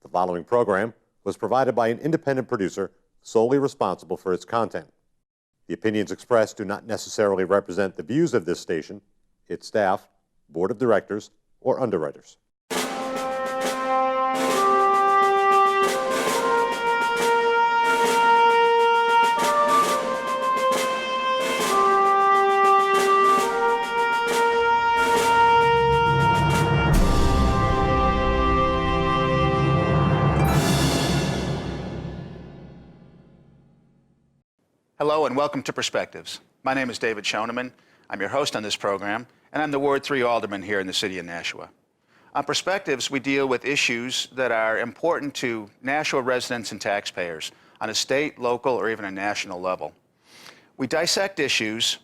The following program was provided by an independent producer solely responsible for its content. The opinions expressed do not necessarily represent the views of this station, its staff, board of directors, or underwriters. Hello and welcome to Perspectives. My name is David Schoeneman. I'm your host on this program, and I'm the Ward 3 Alderman here in the city of Nashua. On Perspectives, we deal with issues that are important to Nashua residents and taxpayers on a state, local, or even a national level. We dissect issues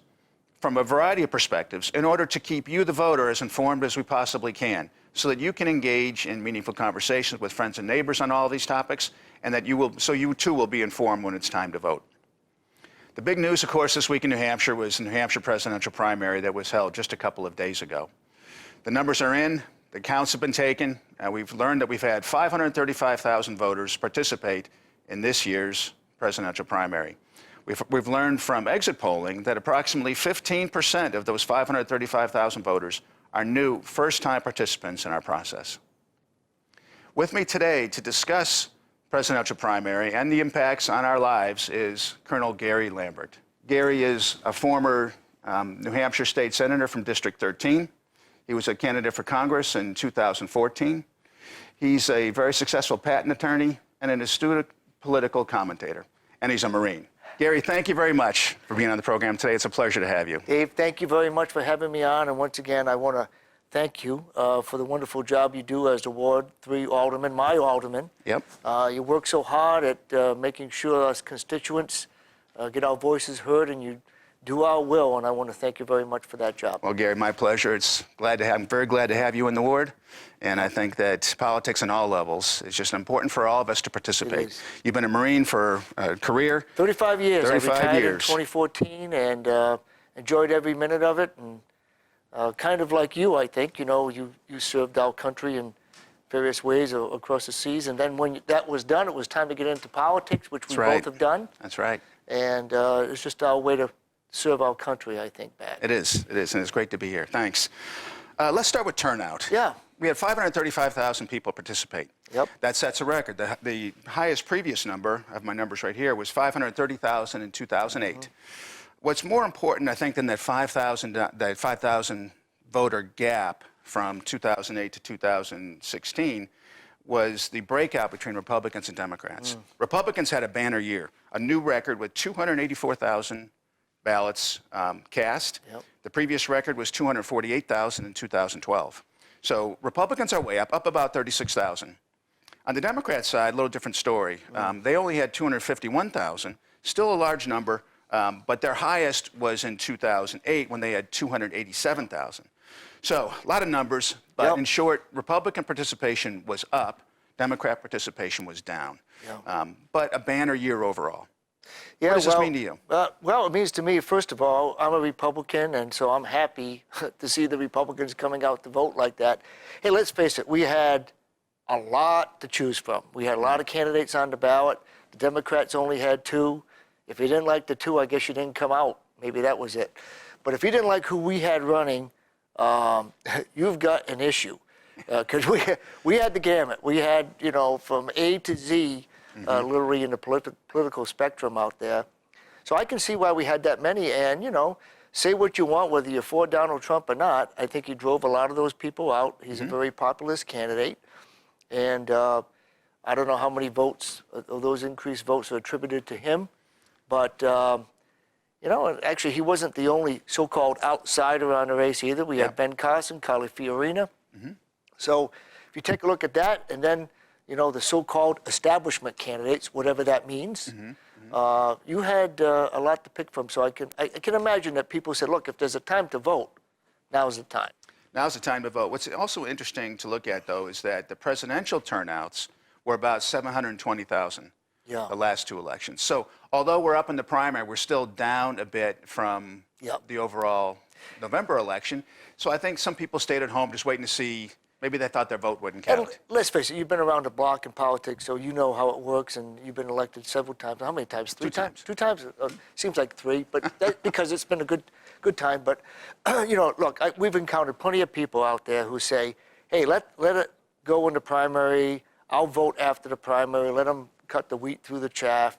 from a variety of perspectives in order to keep you, the voter, as informed as we possibly can, so that you can engage in meaningful conversations with friends and neighbors on all of these topics, and that you too will be informed when it's time to vote. The big news, of course, this week in New Hampshire was the New Hampshire presidential primary that was held just a couple of days ago. The numbers are in, the counts have been taken, and we've learned that we've had 535,000 voters participate in this year's presidential primary. We've learned from exit polling that approximately 15% of those 535,000 voters are new first-time participants in our process. With me today to discuss presidential primary and the impacts on our lives is Colonel Gary Lambert. Gary is a former New Hampshire state senator from District 13. He was a candidate for Congress in 2014. He's a very successful patent attorney and an astute political commentator, and he's a Marine. Gary, thank you very much for being on the program today. It's a pleasure to have you. Dave, thank you very much for having me on, and once again, I want to thank you for the wonderful job you do as the Ward 3 Alderman, my Alderman. Yep. You work so hard at making sure us constituents get our voices heard, and you do our will, and I want to thank you very much for that job. Well, Gary, my pleasure. I'm very glad to have you in the ward, and I think that politics on all levels is just important for all of us to participate. You've been a Marine for a career. 35 years. 35 I retired years. in 2014 and enjoyed every minute of it. And kind of like you, I think, you know, you served our country in various ways across the seas. And then when that was done, it was time to get into politics, which we both have done. That's right. And it's just our way to serve our country, I think, back. It is, and it's great to be here. Thanks. Let's start with turnout. Yeah. We had 535,000 people participate. Yep. That sets a record. The highest previous number, I have my numbers right here, was 530,000 in 2008. Mm-hmm. What's more important, I think, than that 5,000 voter gap from 2008 to 2016 was the breakout between Republicans and Democrats. Republicans had a banner year, a new record with 284,000 ballots cast. Yep. The previous record was 248,000 in 2012. So Republicans are way up about 36,000. On the Democrat side, a little different story. They only had 251,000, still a large number, but their highest was in 2008 when they had 287,000. So a lot of numbers, but in short, Republican participation was up, Democrat participation was down. But a banner year overall. Yeah, what does this mean to you? Well, it means to me, first of all, I'm a Republican, and so I'm happy to see the Republicans coming out to vote like that. Hey, let's face it, we had a lot to choose from. We had a lot of candidates on the ballot. The Democrats only had 2. If you didn't like the 2, I guess you didn't come out. Maybe that was it. But if you didn't like who we had running, you've got an issue. Because we had the gamut. We had, you know, from A to Z, literally in the political spectrum out there. So I can see why we had that many. And, you know, say what you want, whether you're for Donald Trump or not. I think he drove a lot of those people out. He's a very populist candidate. And I don't know how many votes, those increased votes are attributed to him. But, you know, actually, he wasn't the only so-called outsider on the race either. We had Ben Carson, Carly Fiorina. So if you take a look at that, and then, you know, the so-called establishment candidates, whatever that means, you had a lot to pick from. So I can imagine that people said, look, if there's a time to vote, now's the time. Now's the time to vote. What's also interesting to look at, though, is that the presidential turnouts were about 720,000 the last 2 elections. So although we're up in the primary, we're still down a bit from the overall November election. So I think some people stayed at home just waiting to see Maybe they thought their vote wouldn't And count. let's face it, you've been around the block in politics, so you know how it works, and you've been elected several times. How many times? Three times. 2 times? Seems like 3, but because it's been a good time. But, look, we've encountered plenty of people out there who say, hey, let it go in the primary. I'll vote after the primary. Let them cut the wheat through the chaff.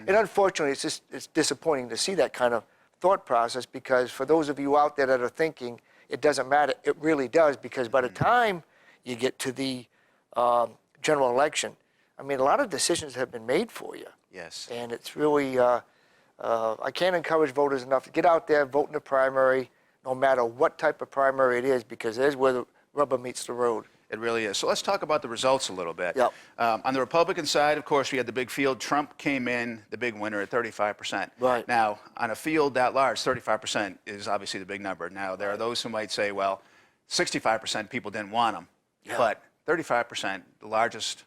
And unfortunately, it's disappointing to see that kind of thought process, because for those of you out there that are thinking it doesn't matter, it really does, because by the time you get to the general election, I mean, a lot of decisions have been made for you. Yes. And it's really, I can't encourage voters enough to get out there, vote in the primary, no matter what type of primary it is, because there's where the rubber meets the road. It really is. So let's talk about the results a little bit. Yep. On the Republican side, of course, we had the big field. Trump came in the big winner at 35%. Right. Now, on a field that large, 35% is obviously the big number. Now, there are those who might say, well, 65% people didn't want him. Yeah. But 35%, the largest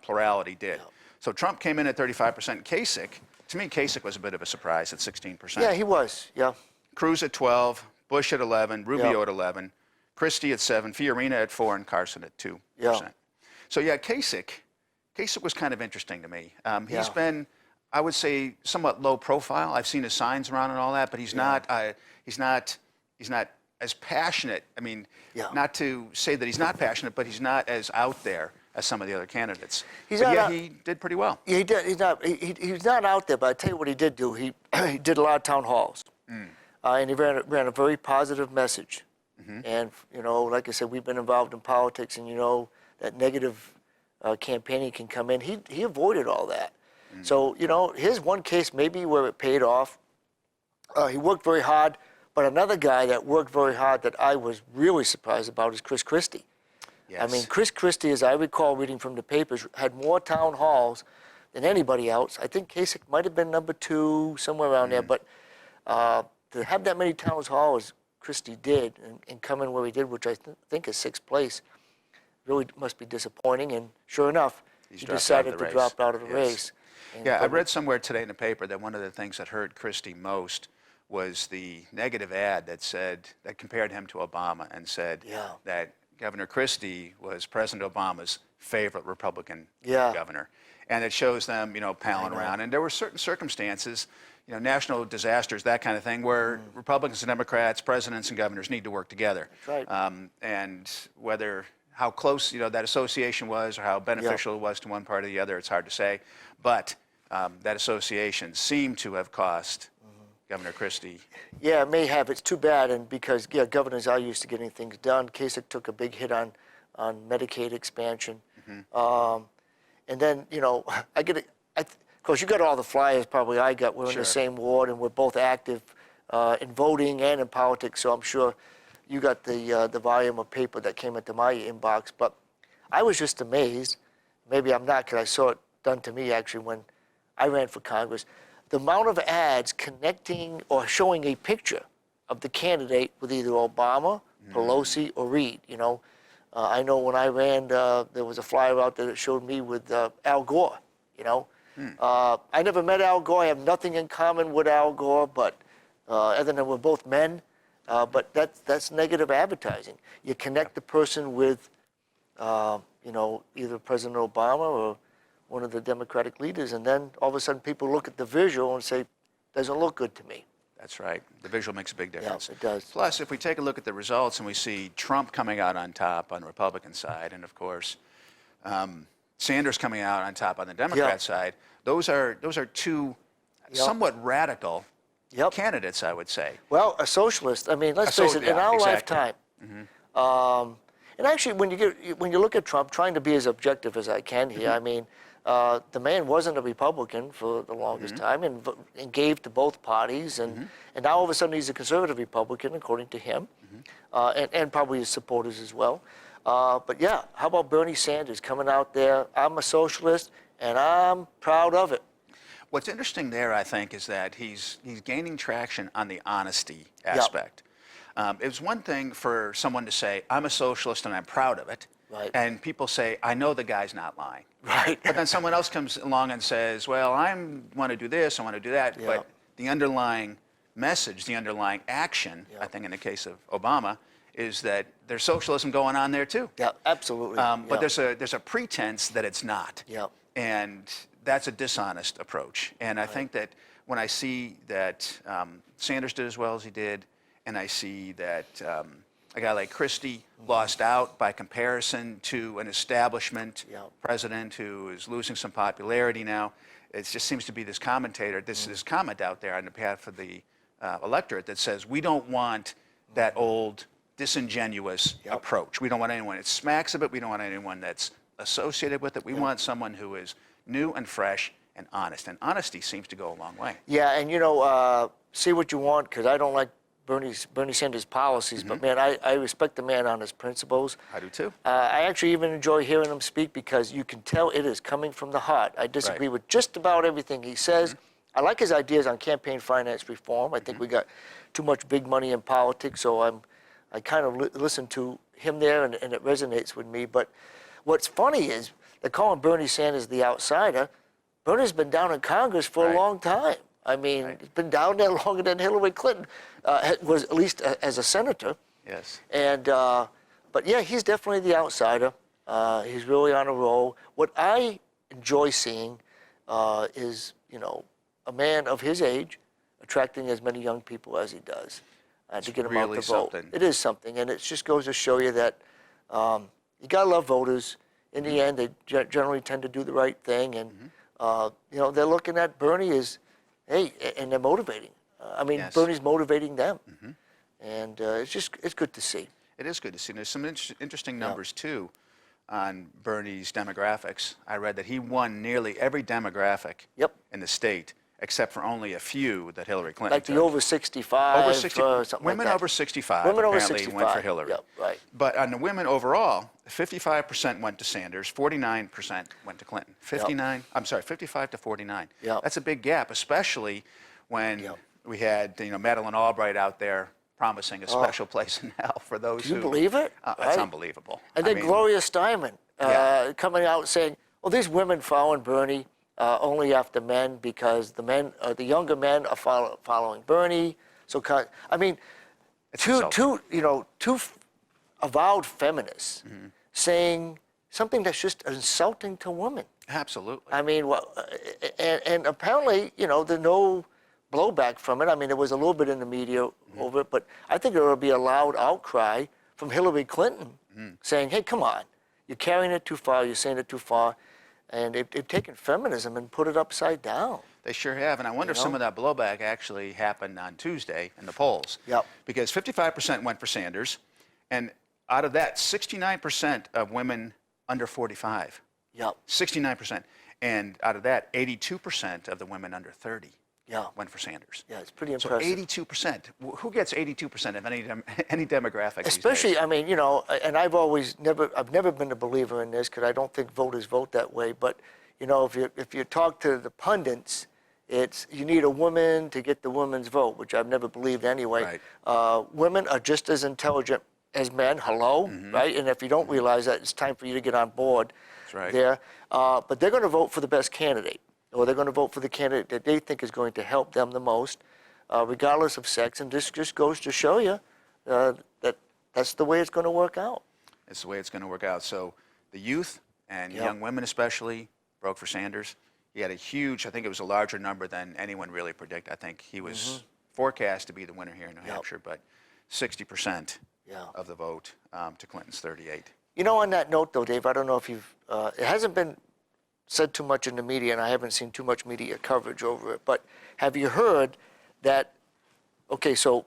plurality did. Yep. So Trump came in at 35%. Kasich, to me, Kasich was a bit of a surprise at 16%. Yeah, he was, yeah. Cruz at 12, Bush at 11, Rubio Yep. at 11, Christie at 7, Fiorina at 4, and Carson at 2%. Yeah. So yeah, Kasich was kind of interesting to me. He's Yeah. been, I would say, somewhat low profile. I've seen his signs around and all that, but he's not as passionate. I mean, Yeah. not to say that he's not passionate, but he's not as out there as some of the other candidates. He's But not yeah, out- he did pretty well. Yeah, he did. He's not out there, but I tell you what he did do. He did a lot of town halls, and he ran a very positive message. And like I said, we've been involved in politics, and that negative campaigning can come in. He avoided all that. So here's one case maybe where it paid off. He worked very hard, but another guy that worked very hard that I was really surprised about is Chris Christie. Yes. I mean, Chris Christie, as I recall reading from the papers, had more town halls than anybody else. I think Kasich might have been number 2, somewhere around there. But to have that many town halls Christie did and come in where he did, which I think is 6th place, really must be disappointing. And sure enough, he decided to drop out of the race. And yeah, I read somewhere today in the paper that one of the things that hurt Christie most was the negative ad that compared him to Obama and said that Governor Christie was President Obama's favorite Republican governor. And it shows them, palling around. And there were certain circumstances, national disasters, that kind of thing, where Republicans and Democrats, presidents and governors need to work together. That's right. And how close, that association was or how beneficial it was to one party or the other, it's hard to say. But that association seemed to have cost Governor Christie. Yeah, it may have. It's too bad, and because governors are used to getting things done. Kasich took a big hit on Medicaid expansion, and then I get it. Of course, you got all the flyers. Probably I got. We're in the same ward, and we're both active in voting and in politics. So I'm sure you got the volume of paper that came into my inbox. But I was just amazed. Maybe I'm not, because I saw it done to me actually when I ran for Congress. The amount of ads connecting or showing a picture of the candidate with either Obama, Pelosi, or Reid. I know when I ran, there was a flyer out there that showed me with Al Gore. I never met Al Gore. I have nothing in common with Al Gore, but other than we're both men. But that's negative advertising. You connect the person with, either President Obama or one of the Democratic leaders, and then all of a sudden people look at the visual and say, doesn't look good to me. That's right. The visual makes a big difference. Yeah, it does. Plus, if we take a look at the results and we see Trump coming out on top on the Republican side, and of course, Sanders coming out on top on the Democrat side, those are 2 somewhat radical candidates, I would say. Well, a socialist. I mean, let's face it. In our lifetime, and actually, when you look at Trump, trying to be as objective as I can here, I mean, the man wasn't a Republican for the longest time, and gave to both parties, and now all of a sudden he's a conservative Republican, according to him, and probably his supporters as well. But yeah, how about Bernie Sanders coming out there? I'm a socialist, and I'm proud of it. What's interesting there, I think, is that he's gaining traction on the honesty aspect. It's one thing for someone to say, I'm a socialist and I'm proud of it. Right. And people say, I know the guy's not lying. Right. But then someone else comes along and says, well, I want to do this, I want to do that. But the underlying message, the underlying action, I think in the case of Obama, is that there's socialism going on there too. Yeah, absolutely. But there's a pretense that it's not. Yeah. And that's a dishonest approach. And I think that when I see that Sanders did as well as he did, and I see that a guy like Christie lost out by comparison to an establishment president who is losing some popularity now, it just seems to be this commentator, this comment out there on behalf of the electorate that says we don't want that old disingenuous approach. We don't want anyone that smacks of it. We don't want anyone that's associated with it. We want someone who is new and fresh and honest. And honesty seems to go a long way. Yeah, and see what you want, because I don't like Bernie Sanders' policies, but man, I respect the man on his principles. I do too. I actually even enjoy hearing him speak because you can tell it is coming from the heart. I disagree with just about everything he says. I like his ideas on campaign finance reform. I think we got too much big money in politics, so I kind of listen to him there, and it resonates with me. But what's funny is they're calling Bernie Sanders the outsider. Bernie's been down in Congress for a long time. I mean, he's been down there longer than Hillary Clinton was, at least as a senator. Yes. And but yeah, he's definitely the outsider. He's really on a roll. What I enjoy seeing is, a man of his age attracting as many young people as he does to get them out to vote. It is something, and it just goes to show you that you gotta love voters. In the end, they generally tend to do the right thing, and they're looking at Bernie as, hey, and they're motivating. I mean, Bernie's motivating them, and it's good to see. It is good to see. There's some interesting numbers too on Bernie's demographics. I read that he won nearly every demographic in the state, except for only a few that Hillary Clinton took. Like the over 65, over 60, something women like that. over 65 women over apparently 65 went for Hillary. Yep, right. But on the women overall, 55% went to Sanders, 49% went to Clinton. 55 to 49. That's a big gap, especially when we had Madeleine Albright out there promising a special place in hell for those who. Can you believe it? It's unbelievable. And then Gloria Steinem coming out saying, well, these women following Bernie only after men because the younger men are following Bernie. So, I mean, two avowed feminists saying something that's just insulting to women. Absolutely. I mean, and apparently, there's no blowback from it. I mean, there was a little bit in the media over it, but I think there will be a loud outcry from Hillary Clinton saying, hey, come on, you're carrying it too far, you're saying it too far. And they've taken feminism and put it upside down. They sure have, and I wonder if some of that blowback actually happened on Tuesday in the polls. Because 55% went for Sanders, and out of that, 69% of women under 45. 69%. And out of that, 82% of the women under 30 went for Sanders. Yeah, it's pretty impressive. So 82%. Who gets 82% of any demographic? Especially, I mean, and I've never been a believer in this because I don't think voters vote that way. But if you talk to the pundits, it's you need a woman to get the women's vote, which I've never believed anyway. Women are just as intelligent as men. Right? And if you don't realize that, it's time for you to get on board. There. But they're going to vote for the best candidate, or they're going to vote for the candidate that they think is going to help them the most, regardless of sex. And this just goes to show you that that's the way it's going to work out. It's the way it's going to work out. So the youth and young women especially broke for Sanders. He had a huge, I think it was a larger number than anyone really predicted. I think he was forecast to be the winner here in New Hampshire, but 60% of the vote to Clinton's 38. On that note, though, Dave, I don't know if you've, it hasn't been said too much in the media, and I haven't seen too much media coverage over it, but have you heard that, so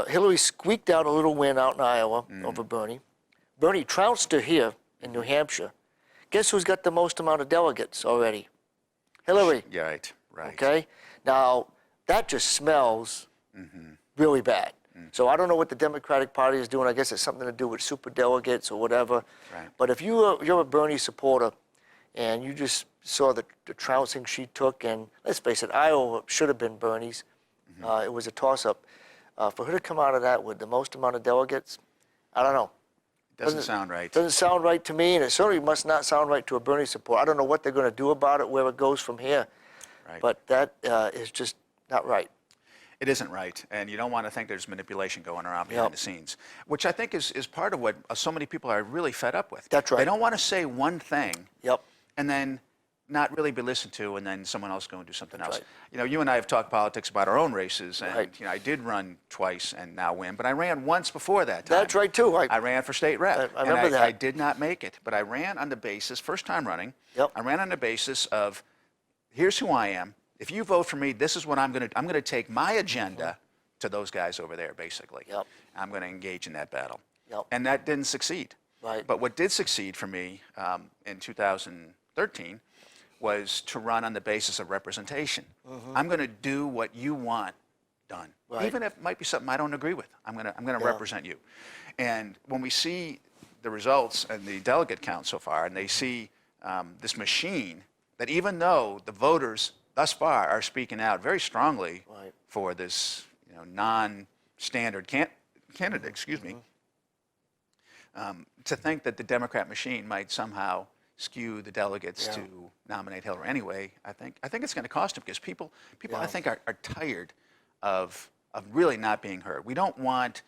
Hillary squeaked out a little win out in Iowa over Bernie. Bernie trounced her here in New Hampshire. Guess who's got the most amount of delegates already? Hillary. Right. Okay? Now, that just smells really bad. So I don't know what the Democratic Party is doing. I guess it's something to do with superdelegates or whatever. But if you're a Bernie supporter and you just saw the trouncing she took, and let's face it, Iowa should have been Bernie's. It was a toss-up. For her to come out of that with the most amount of delegates, I don't know. Doesn't sound right. Doesn't sound right to me, and it certainly must not sound right to a Bernie supporter. I don't know what they're going to do about it, where it goes from here. But that is just not right. It isn't right, and you don't want to think there's manipulation going around behind the scenes, which I think is part of what so many people are really fed up with. That's right. They don't want to say one thing Yep. and then not really be listened to, and then someone else go and do something else. right. You know, you and I have talked politics about our own races, and Right. you know, I did run twice and now win, but I ran once before that time. That's right, too. I ran for state rep. I remember that. I did not make it, but I ran on the basis, first time running, Yep. I ran on the basis of, here's who I am. If you vote for me, this is what I'm going to take my agenda to those guys over there, basically. Yep. I'm going to engage in that battle. Yep. And that didn't succeed. Right. But what did succeed for me in 2013 was to run on the basis of representation. I'm going to do what you want done, Right. even if it might be something I don't agree with. I'm going to represent you. And when we see the results and the delegate count so far, and they see this machine that even though the voters thus far are speaking out very strongly Right. for this, you know, non-standard candidate, excuse me, to think that the Democrat machine might somehow skew the delegates to nominate Hillary anyway, I think it's going to cost them, because people I think are tired of really not being heard. We don't want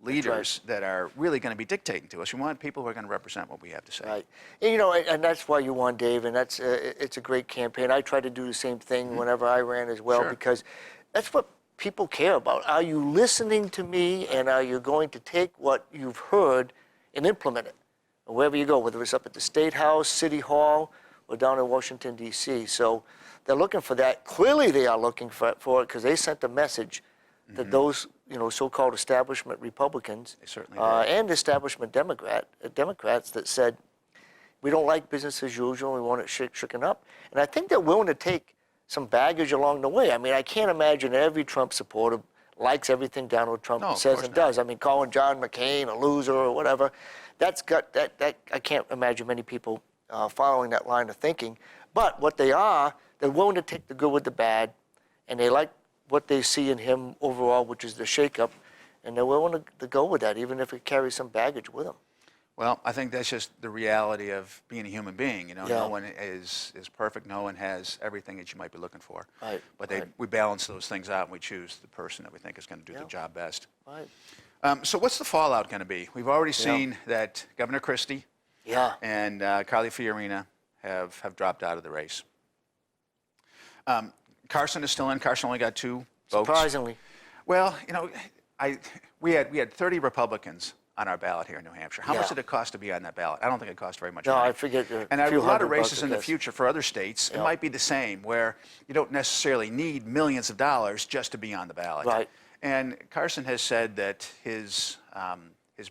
leaders that are really going to be dictating to us. We want people who are going to represent what we have to say. Right. And, you know, and that's why you won, Dave, and that's it's a great campaign. I tried to do the same thing whenever I ran as well, Sure. because that's what people care about. Are you listening to me, and are you going to take what you've heard and implement it wherever you go, whether it's up at the State House, City Hall, or down in Washington, D.C. So they're looking for that. Clearly they are looking for it, because they sent a message that those, you know, so-called establishment Republicans They certainly did. and establishment Democrats that said, we don't like business as usual, we want it shaken up. And I think they're willing to take some baggage along the way. I mean, I can't imagine every Trump supporter likes everything Donald Trump No, of says course and not. does. I mean, calling John McCain a loser or whatever, that I can't imagine many people following that line of thinking. But what they are, they're willing to take the good with the bad, and they like what they see in him overall, which is the shakeup, and they're willing to go with that, even if it carries some baggage with them. Well, I think that's just the reality of being a human being. You know, Yeah. no one is perfect. No one has everything that you might be looking for. Right, But right. we balance those things out, and we choose the person that we think is going to do the job best. Right. So what's the fallout going to be? We've already seen that Governor Christie Yeah. and Carly Fiorina have dropped out of the race. Carson is still in. Carson only got 2 votes. Surprisingly. Well, you know, we had 30 Republicans on our ballot here in New Hampshire. How much Yeah. did it cost to be on that ballot? I don't think it cost very much No, money. I forget. And a I have a few lot of $100 races I in the guess. future for other states. It might be the same, where you don't necessarily need millions of dollars just to be on the ballot. Right. And Carson has said that his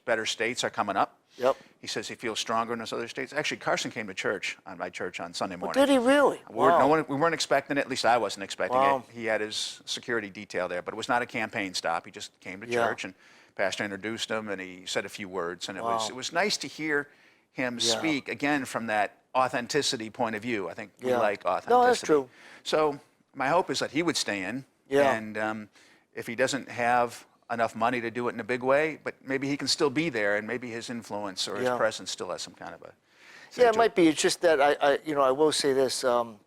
better states are coming up. Yep. He says he feels stronger in those other states. Actually, Carson came to church on my church on Sunday morning. Did he really? Wow. We weren't expecting it. At least I wasn't expecting Wow. it. He had his security detail there, but it was not a campaign stop. He just came to Yeah. church, and pastor introduced him, and he said a few words, and Wow. it was nice to hear him Yeah. speak again from that authenticity point of view. I think we Yeah. like authenticity. No, that's true. So my hope is that he would stay in, Yeah. and if he doesn't have enough money to do it in a big way, but maybe he can still be there, and maybe his influence or his Yeah. presence still has some kind of a. Yeah, it might be. It's just that I will say this. It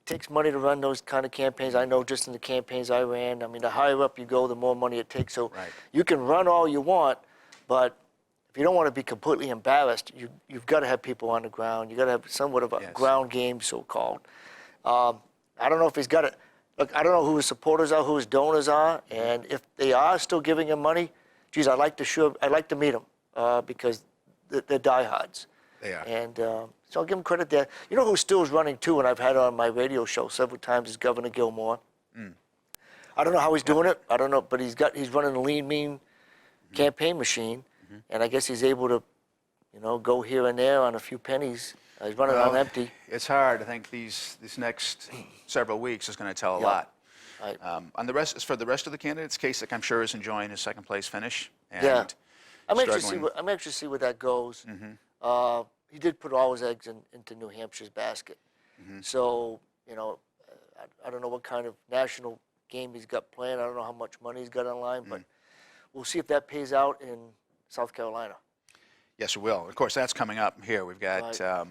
takes money to run those kind of campaigns. I know just in the campaigns I ran, I mean, the higher up you go, the more money it takes. So Right. you can run all you want, but if you don't want to be completely embarrassed, you've got to have people on the ground. You've got to have somewhat of a Yes. ground game, so-called. I don't know if he's got it. Look, I don't know who his supporters are, who his donors are, and if they are still giving him money, geez, I'd like to meet them because they're diehards. They are. And so I'll give him credit there. You know who still is running too, and I've had on my radio show several times, is Governor Gilmore. I don't know how he's doing it. I don't know, but he's running a lean, mean campaign machine, and I guess he's able to, go here and there on a few pennies. He's running on empty. It's hard. I think these next several weeks is going to tell a Yeah. lot. Right. On the rest, for the rest of the candidates, Kasich, I'm sure, is enjoying his second place finish. And Yeah. I'm anxious struggling. to see where that goes. He did put all his eggs into New Hampshire's basket. So, I don't know what kind of national game he's got planned. I don't know how much money he's got online, but we'll see if that pays out in South Carolina. Yes, it will. Of course, that's coming up here. We've got Right.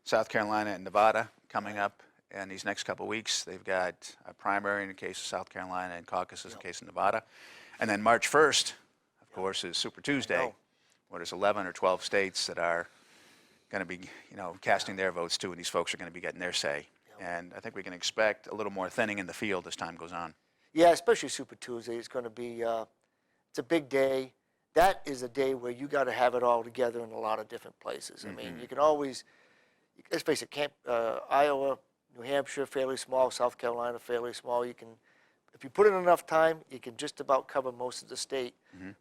South Carolina and Nevada coming up in these next couple of weeks. They've got a primary in the case of South Carolina and caucuses in the case of Nevada. And then March 1st, of course, is Super Tuesday, where there's 11 or 12 states that are going to be, casting their votes too, and these folks are going to be getting their say. And I think we can expect a little more thinning in the field as time goes on. Yeah, especially Super Tuesday. It's going to be, it's a big day. That is a day where you got to have it all together in a lot of different places. I mean, you can always, let's face it, Iowa, New Hampshire, fairly small, South Carolina, fairly small. You can, if you put in enough time, you can just about cover most of the state.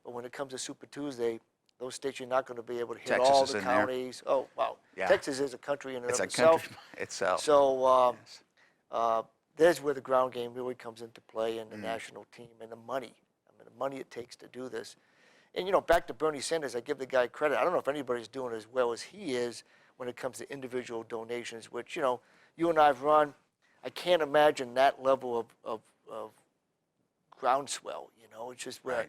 But when it comes to Super Tuesday, those states you're not going to be able to hit Texas all is the in there. counties. Oh, wow. Yeah. Texas is a country in and It's of a itself. country itself. So Yes. there's where the ground game really comes into play, and the national team and the money. I mean, the money it takes to do this. And, back to Bernie Sanders, I give the guy credit. I don't know if anybody's doing as well as he is when it comes to individual donations, which, you and I have run. I can't imagine that level of groundswell, It's just where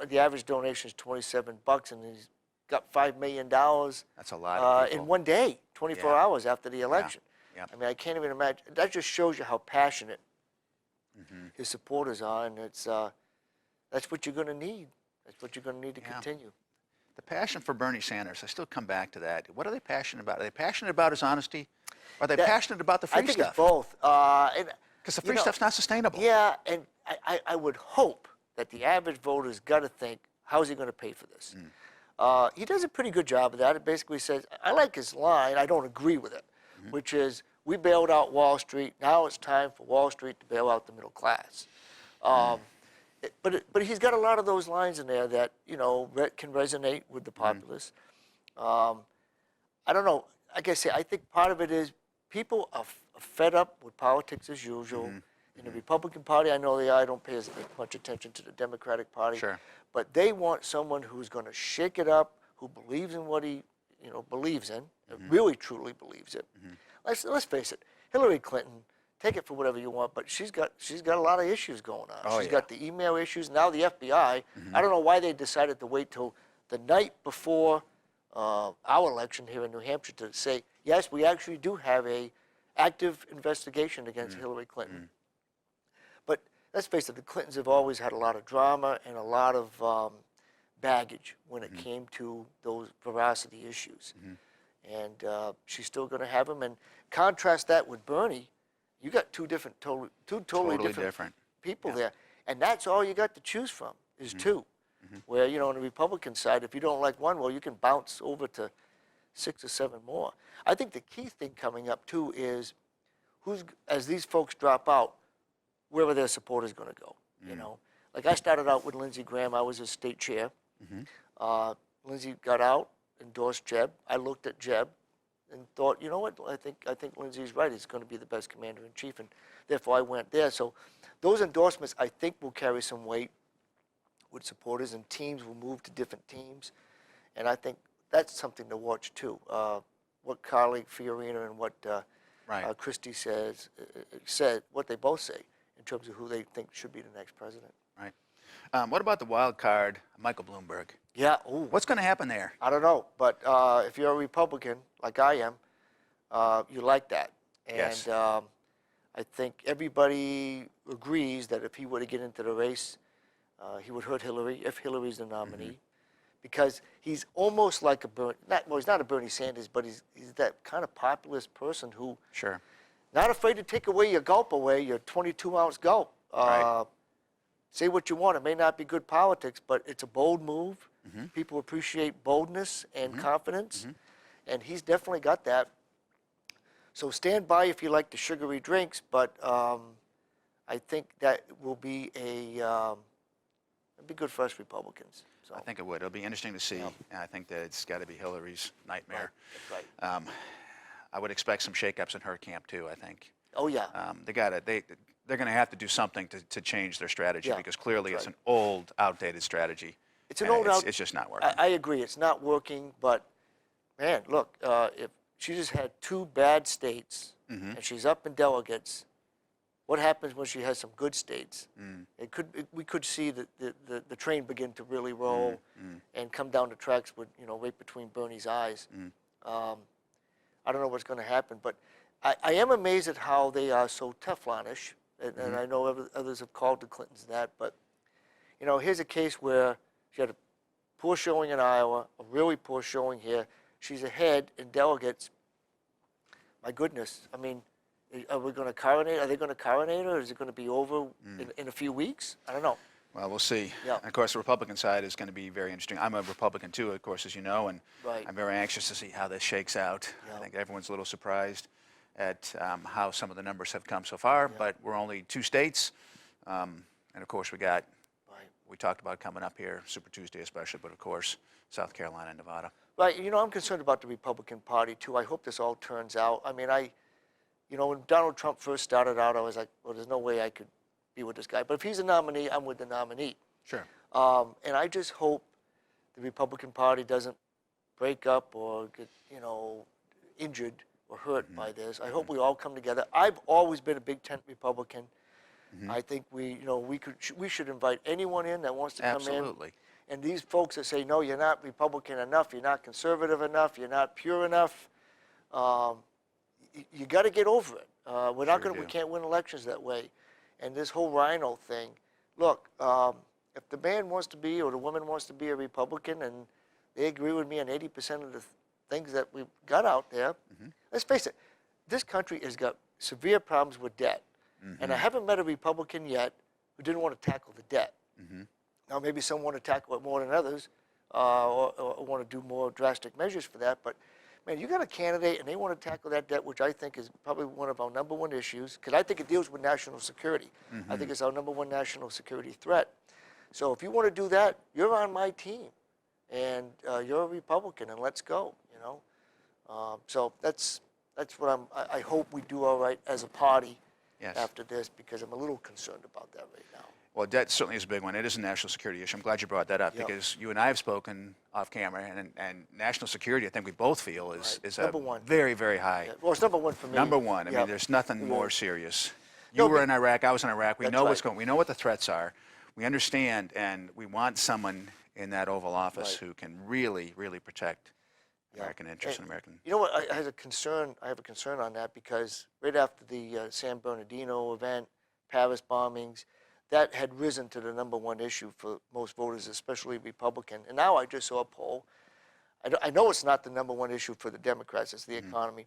the average donation is $27, and he's got $5 million. That's a lot of people. In one day, 24 hours after the election. Yeah. I mean, I can't even imagine. That just shows you how passionate his supporters are, and that's what you're going to need. That's what you're going to need to continue. The passion for Bernie Sanders, I still come back to that. What are they passionate about? Are they passionate about his honesty? Are they passionate about the free I think stuff? it's both. Because the free stuff's not sustainable. Yeah, and I would hope that the average voter's got to think, how's he going to pay for this? He does a pretty good job of that. It basically says, I like his line, I don't agree with it, which is, we bailed out Wall Street, now it's time for Wall Street to bail out the middle class. But he's got a lot of those lines in there that, can resonate with the populace. I don't know, like I say, I think part of it is people are fed up with politics as usual. In the Republican Party, I know I don't pay as much attention to the Democratic Party. Sure. But they want someone who's going to shake it up, who believes in what he, believes in, really truly believes it. Let's face it, Hillary Clinton, take it for whatever you want, but she's got a lot of issues going on. She's got the email issues, now the FBI. I don't know why they decided to wait till the night before our election here in New Hampshire to say, yes, we actually do have a active investigation against Hillary Clinton. But let's face it, the Clintons have always had a lot of drama and a lot of baggage when it came to those veracity issues. And she's still going to have them. And contrast that with Bernie, you got two totally different people there. And that's all you got to choose from is two. Where, on the Republican side, if you don't like one, well, you can bounce over to 6 or 7 more. I think the key thing coming up, too, is as these folks drop out, where are their supporters going to go, Like I started out with Lindsey Graham. I was his state chair. Lindsey got out, endorsed Jeb. I looked at Jeb and thought, you know what, I think Lindsey's right. He's going to be the best commander-in-chief, and therefore I went there. So those endorsements, I think, will carry some weight with supporters, and teams will move to different teams. And I think that's something to watch, too. What Carly Fiorina and what Christie said, what they both say in terms of who they think should be the next president. Right. What about the wild card, Michael Bloomberg? Yeah. What's going to happen there? I don't know. But if you're a Republican, like I am, you like that. And Yes. I think everybody agrees that if he were to get into the race, he would hurt Hillary, if Hillary's the nominee. Because he's almost like he's not a Bernie Sanders, but he's that kind of populist person who not afraid to take away your gulp away, your 22-ounce gulp. Say what you want. It may not be good politics, but it's a bold move. People appreciate boldness and confidence, and he's definitely got that. So stand by if you like the sugary drinks, but I think that will be it'll be good for us Republicans. So. I think it would. It'll be interesting to see. And I think that it's got to be Hillary's nightmare. Right. I would expect some shakeups in her camp too, I think. Oh yeah. They're going to have to do something to change their strategy, because clearly it's an old, outdated strategy. It's an old it's just not working. I agree. It's not working, but man, look, if she just had 2 bad states and she's up in delegates, what happens when she has some good states? We could see the train begin to really roll and come down the tracks with right between Bernie's eyes. I don't know what's going to happen, but I am amazed at how they are so Teflonish, and I know others have called the Clintons that, but, you know, here's a case where she had a poor showing in Iowa, a really poor showing here. She's ahead in delegates. My goodness, I mean, are we going to coronate? Are they going to coronate her? Or is it going to be over in a few weeks? I don't know. Well, we'll see. Yeah. And of course, the Republican side is going to be very interesting. I'm a Republican too, of course, as you know, and Right. I'm very anxious to see how this shakes out. Yeah. I think everyone's a little surprised at how some of the numbers have come so far, but we're only 2 states. And of course, we talked about coming up here, Super Tuesday especially, but of course, South Carolina and Nevada. Right. You know, I'm concerned about the Republican Party too. I hope this all turns out. I mean, you know, when Donald Trump first started out, I was like, well, there's no way I could be with this guy. But if he's a nominee, I'm with the nominee. Sure. And I just hope the Republican Party doesn't break up or get, you know, injured or hurt by this. I hope we all come together. I've always been a big tent Republican. I think we should invite anyone in that wants to come in. Absolutely. And these folks that say, no, you're not Republican enough, you're not conservative enough, you're not pure enough, you got to get over it. We're not going. We can't win elections that way. And this whole rhino thing, look, if the man wants to be or the woman wants to be a Republican and they agree with me on 80% of the things that we've got out there, let's face it, this country has got severe problems with debt. And I haven't met a Republican yet who didn't want to tackle the debt. Now, maybe some want to tackle it more than others or want to do more drastic measures for that. But, man, you got a candidate and they want to tackle that debt, which I think is probably one of our #1 issues, because I think it deals with national security. I think it's our #1 national security threat. So if you want to do that, you're on my team. And you're a Republican, and let's go, you know. So that's what I hope we do all right as a party after this, because I'm a little concerned about that right now. Well, debt certainly is a big one. It is a national security issue. I'm glad you brought that up because you and I have spoken off camera, and national security, I think we both feel is #1. very, very high. Yeah. Well, it's #1 for me. #1. I mean, there's nothing more serious. You were in Iraq. I was in Iraq. We know what's going on. We know what the threats are. We understand, and we want someone in that Oval Office who can really, really protect American interests and American. You know what? I have a concern on that, because right after the San Bernardino event, Paris bombings, that had risen to the #1 issue for most voters, especially Republican. And now I just saw a poll. I know it's not the #1 issue for the Democrats, it's the economy.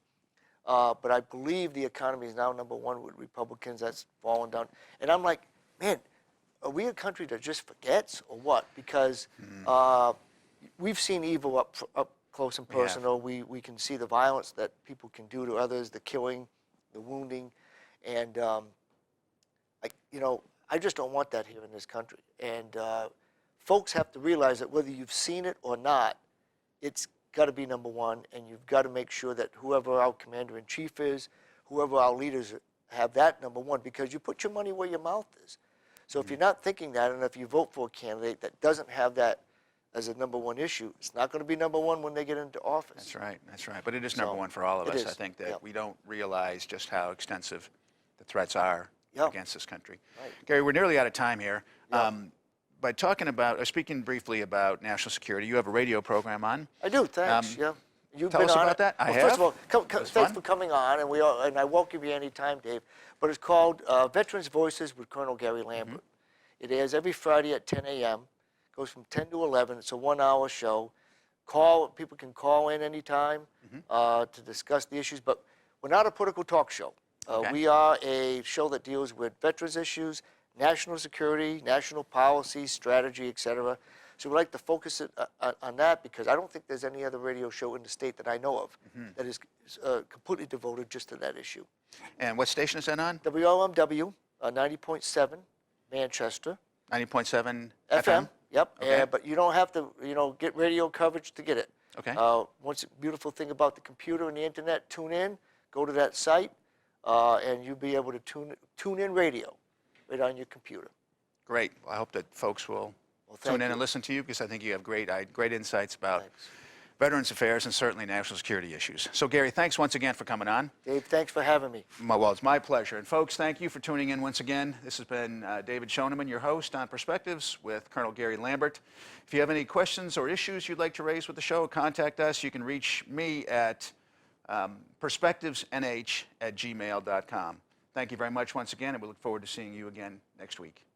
But I believe the economy is now #1 with Republicans. That's fallen down. And I'm like, man, are we a country that just forgets or what? Because we've seen evil up close and personal. We can see the violence that people can do to others, the killing, the wounding. And, I just don't want that here in this country. And folks have to realize that whether you've seen it or not, it's got to be #1, and you've got to make sure that whoever our commander-in-chief is, whoever our leaders have that #1, because you put your money where your mouth is. So if you're not thinking that, and if you vote for a candidate that doesn't have that as a #1 issue, it's not going to be #1 when they get into office. That's right. But it is #1 for all of us. I think that we don't realize just how extensive the threats are against this country. Right. Gary, we're nearly out of time here. By speaking briefly about national security, you have a radio program on. I do, thanks, You've tell been us on about it. that. Well, I first have. of all, thanks for coming on, and I welcome you anytime, Dave. But it's called Veterans Voices with Colonel Gary Lambert. It airs every Friday at 10 a.m. Goes from 10 to 11. It's a 1-hour show. People can call in anytime to discuss the issues, but we're not a political talk show. We are a show that deals with veterans issues, national security, national policy, strategy, etc. So we'd like to focus it on that, because I don't think there's any other radio show in the state that I know of that is completely devoted just to that issue. And what station is that on? WLMW, 90.7, Manchester. 90.7 FM. Yep. Okay. But you don't have to, get radio coverage to get it. Okay. What's the beautiful thing about the computer and the internet? Tune in, go to that site, and you'll be able to tune in radio right on your computer. Great. Well, I hope that folks will tune in and listen to you, because I think you have great insights about Veterans Affairs and certainly national security issues. So, Gary, thanks once again for coming on. Dave, thanks for having me. Well, it's my pleasure. And, folks, thank you for tuning in once again. This has been David Schoeneman, your host on Perspectives with Colonel Gary Lambert. If you have any questions or issues you'd like to raise with the show, contact us. You can reach me at perspectivesnh@gmail.com. Thank you very much once again, and we look forward to seeing you again next week.